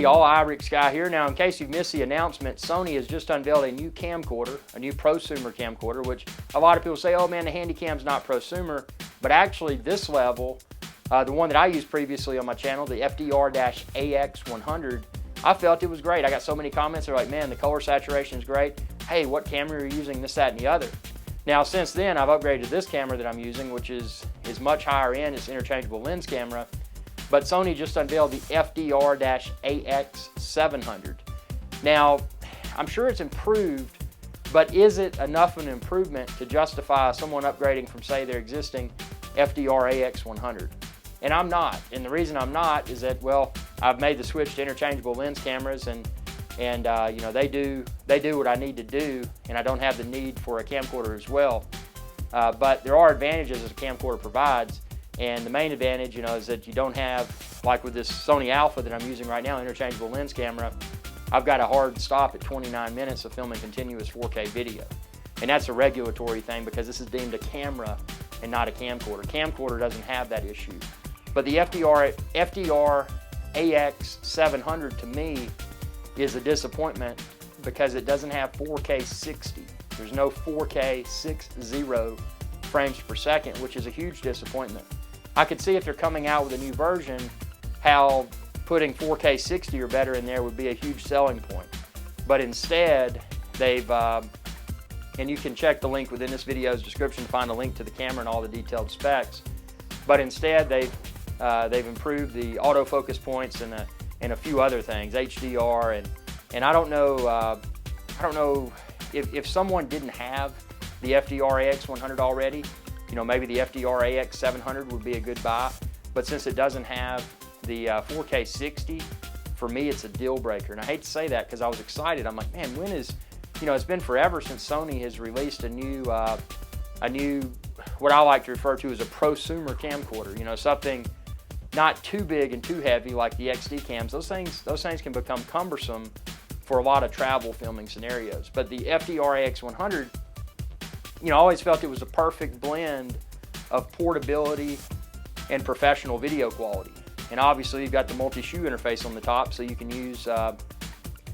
Hey y'all, iRick Guy here. Now in case you've missed the announcement, Sony has just unveiled a new camcorder, a new prosumer camcorder, which a lot of people say, oh man, the Handycam's not prosumer, but actually this level, the one that I used previously on my channel, the FDR-AX700, I felt it was great. I got so many comments, they're like, man, the color saturation is great. Hey, what camera are you using, this, that, and the other? Now since then, I've upgraded this camera that I'm using, which is much higher end, it's an interchangeable lens camera. But Sony just unveiled the FDR-AX700. Now, I'm sure it's improved, but is it enough of an improvement to justify someone upgrading from, say, their existing FDR-AX100? And I'm not. And the reason I'm not is that, well, I've made the switch to interchangeable lens cameras, and you know, they do what I need to do, and I don't have the need for a camcorder as well. But there are advantages that a camcorder provides. And the main advantage, you know, is that you don't have, like with this Sony Alpha that I'm using right now, interchangeable lens camera, I've got a hard stop at 29 minutes of filming continuous 4K video. And that's a regulatory thing because this is deemed a camera and not a camcorder. Camcorder doesn't have that issue. But the FDR-AX700 to me is a disappointment because it doesn't have 4K 60. There's no 4K 60 frames per second, which is a huge disappointment. I could see if they're coming out with a new version, how putting 4K 60 or better in there would be a huge selling point. But instead, they've, and you can check the link within this video's description to find a link to the camera and all the detailed specs. But instead, they've improved the autofocus points and a few other things, HDR, and I don't know if someone didn't have the FDR-AX100 already, you know, maybe the FDR-AX700 would be a good buy. But since it doesn't have the 4K 60, for me it's a deal breaker. And I hate to say that because I was excited. I'm like, man, when is, you know, it's been forever since Sony has released a new, what I like to refer to as a prosumer camcorder. You know, something not too big and too heavy like the XD cams. Those things can become cumbersome for a lot of travel filming scenarios. But the FDR-AX100, you know, I always felt it was a perfect blend of portability and professional video quality. And obviously you've got the multi-shoe interface on the top, so you can use a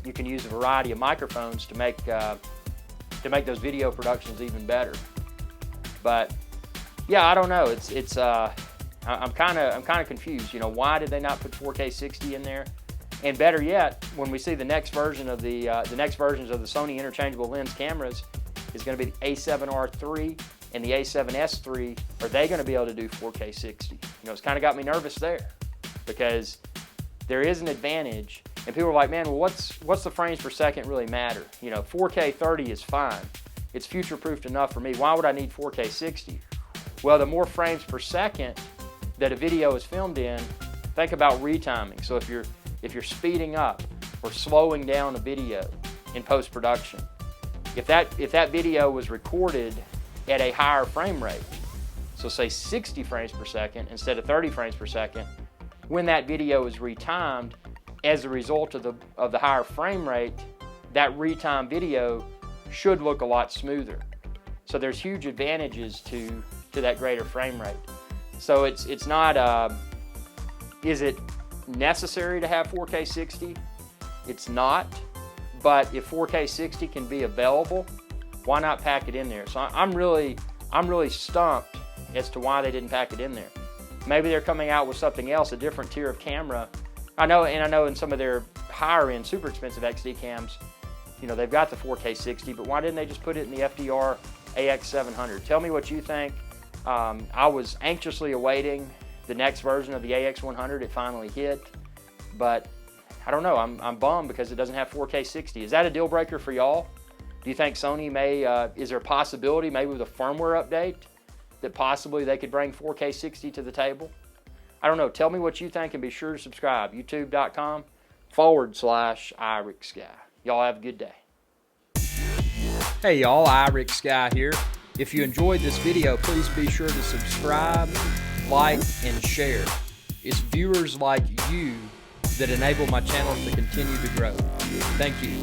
variety of microphones to make those video productions even better. But yeah, I don't know. I'm kind of confused. You know, why did they not put 4K 60 in there? And better yet, when we see the next version of the next versions of the Sony interchangeable lens cameras, is going to be the A7R3 and the A7S3. Are they going to be able to do 4K 60? You know, it's kind of got me nervous there because there is an advantage, and people are like, man, well, what's the frames per second really matter? You know, 4K 30 is fine. It's future-proofed enough for me. Why would I need 4K 60? Well, the more frames per second that a video is filmed in, think about retiming. So if you're speeding up or slowing down a video in post-production, if that video was recorded at a higher frame rate, so say 60 frames per second instead of 30 frames per second, when that video is retimed, as a result of the higher frame rate, that retimed video should look a lot smoother. So there's huge advantages to that greater frame rate. So it's not, is it necessary to have 4K 60? It's not. But if 4K 60 can be available, why not pack it in there? So I'm really stumped as to why they didn't pack it in there. Maybe they're coming out with something else, a different tier of camera. I know in some of their higher end, super expensive XD cams, you know, they've got the 4K 60, but why didn't they just put it in the FDR-AX700? Tell me what you think. I was anxiously awaiting the next version of the AX100. It finally hit, but I don't know, I'm bummed because it doesn't have 4K 60. Is that a deal breaker for y'all? Do you think Sony may, is there a possibility maybe with a firmware update that possibly they could bring 4K 60 to the table? I don't know, tell me what you think and be sure to subscribe, youtube.com/iRickSky. Y'all have a good day. Hey y'all, iRickSky here. If you enjoyed this video, please be sure to subscribe, like, and share. It's viewers like you that enable my channel to continue to grow. Thank you.